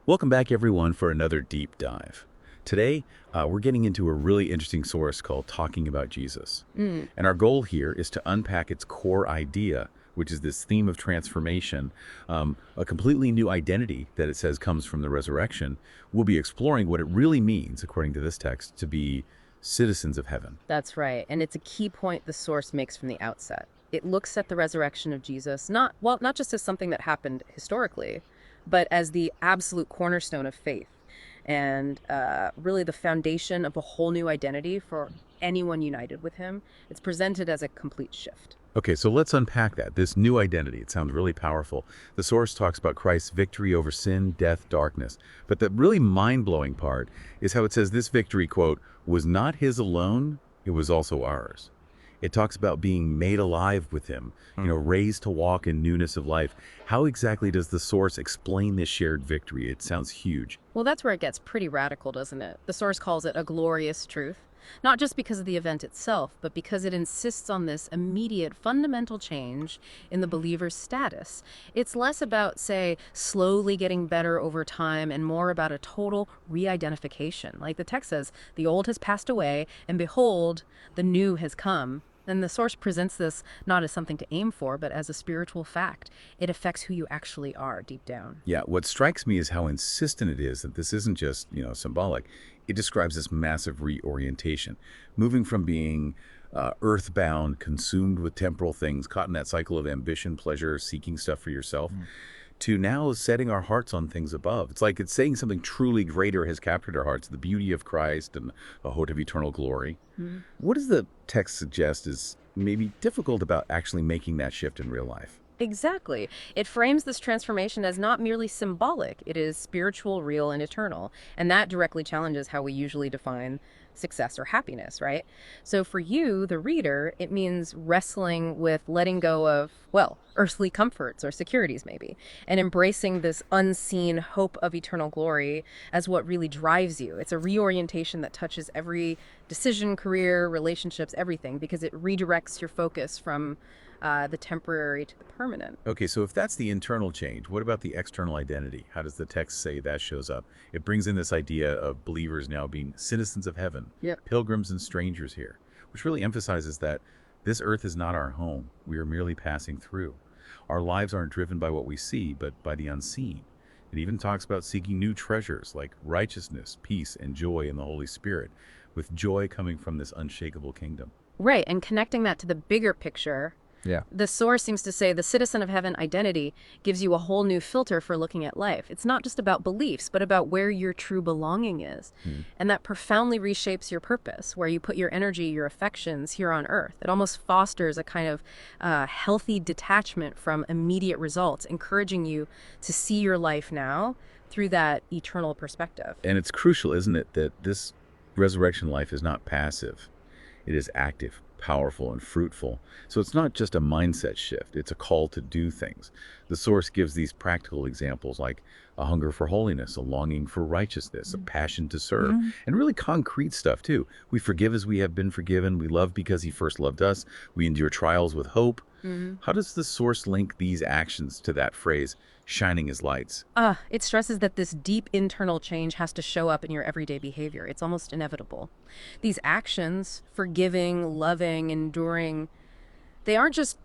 Welcome back, everyone, for another deep dive. Today, we're getting into a really interesting source called Talking About Jesus. Mm, And our goal here is to unpack its core idea, which is this theme of transformation, a completely new identity that it says comes from the resurrection. We'll be exploring what it really means, according to this text, to be citizens of heaven. that's right. And it's a key point the source makes from the outset. It looks at the resurrection of Jesus not just as something that happened historically, but as the absolute cornerstone of faith and really the foundation of a whole new identity for anyone united with him. It's presented as a complete shift. Okay, so let's unpack that. This new identity, it sounds really powerful. The source talks about Christ's victory over sin, death, darkness. But the really mind-blowing part is how it says this victory, quote, was not his alone, it was also ours. It talks about being made alive with him, raised to walk in newness of life. How exactly does the source explain this shared victory? It sounds huge. Well, that's where it gets pretty radical, doesn't it? The source calls it a glorious truth, not just because of the event itself, but because it insists on this immediate fundamental change in the believer's status. It's less about, say, slowly getting better over time and more about a total re-identification. Like the text says, the old has passed away, and behold, the new has come. And the source presents this not as something to aim for, but as a spiritual fact. It affects who you actually are deep down. Yeah, what strikes me is how insistent it is that this isn't just, symbolic. It describes this massive reorientation, moving from being earthbound, consumed with temporal things, caught in that cycle of ambition, pleasure, seeking stuff for yourself, to now setting our hearts on things above. It's like it's saying something truly greater has captured our hearts, the beauty of Christ and a hope of eternal glory. What does the text suggest is maybe difficult about actually making that shift in real life? Exactly. It frames this transformation as not merely symbolic, it is spiritual, real, and eternal. And that directly challenges how we usually define success or happiness, right? So for you, the reader, it means wrestling with letting go of, well, earthly comforts or securities maybe, and embracing this unseen hope of eternal glory as what really drives you. It's a reorientation that touches every decision, career, relationships, everything, because it redirects your focus from the temporary to the permanent. Okay, so if that's the internal change, what about the external identity? How does the text say that shows up? It brings in this idea of believers now being citizens of heaven, Yep. pilgrims and strangers here, which really emphasizes that this earth is not our home. We are merely passing through. Our lives aren't driven by what we see, but by the unseen. It even talks about seeking new treasures like righteousness, peace, and joy in the Holy Spirit, with joy coming from this unshakable kingdom. Right, and connecting that to the bigger picture, Yeah. the source seems to say the citizen of heaven identity gives you a whole new filter for looking at life. It's not just about beliefs, but about where your true belonging is. And that profoundly reshapes your purpose, where you put your energy, your affections here on earth. It almost fosters a kind of healthy detachment from immediate results, encouraging you to see your life now through that eternal perspective. And it's crucial, isn't it, that this resurrection life is not passive. It is active, powerful, and fruitful. So it's not just a mindset shift, it's a call to do things. The source gives these practical examples like a hunger for holiness, a longing for righteousness, a passion to serve, and really concrete stuff too. We forgive as we have been forgiven. We love because he first loved us. We endure trials with hope. How does the source link these actions to that phrase, shining as lights? It stresses that this deep internal change has to show up in your everyday behavior. It's almost inevitable. These actions, forgiving, loving, enduring, they aren't just,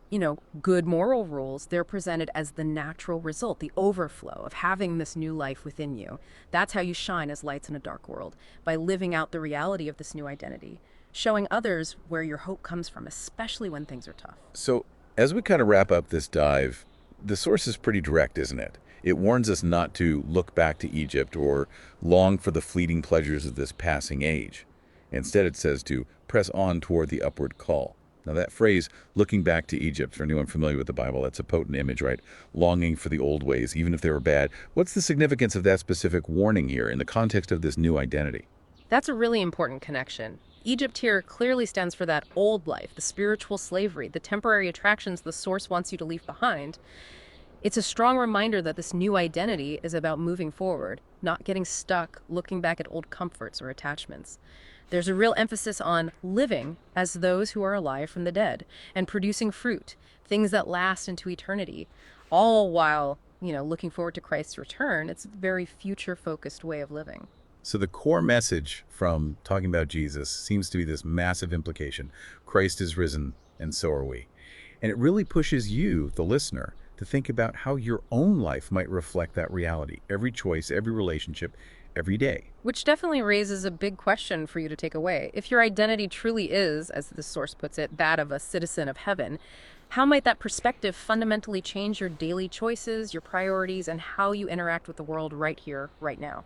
good moral rules. They're presented as the natural result, the overflow of having this new life within you. That's how you shine as lights in a dark world, by living out the reality of this new identity, showing others where your hope comes from, especially when things are tough. So, as we kind of wrap up this dive, the source is pretty direct, isn't it? It warns us not to look back to Egypt or long for the fleeting pleasures of this passing age. Instead, it says to press on toward the upward call. Now, that phrase, looking back to Egypt, for anyone familiar with the Bible, that's a potent image, right? Longing for the old ways, even if they were bad. What's the significance of that specific warning here in the context of this new identity? That's a really important connection. Egypt here clearly stands for that old life, the spiritual slavery, the temporary attractions the source wants you to leave behind. It's a strong reminder that this new identity is about moving forward, not getting stuck looking back at old comforts or attachments. There's a real emphasis on living as those who are alive from the dead and producing fruit, things that last into eternity, all while looking forward to Christ's return. It's a very future-focused way of living. So the core message from talking about Jesus seems to be this massive implication. Christ is risen, and so are we. And it really pushes you, the listener, to think about how your own life might reflect that reality. Every choice, every relationship, every day. Which definitely raises a big question for you to take away. If your identity truly is, as the source puts it, that of a citizen of heaven, how might that perspective fundamentally change your daily choices, your priorities, and how you interact with the world right here, right now?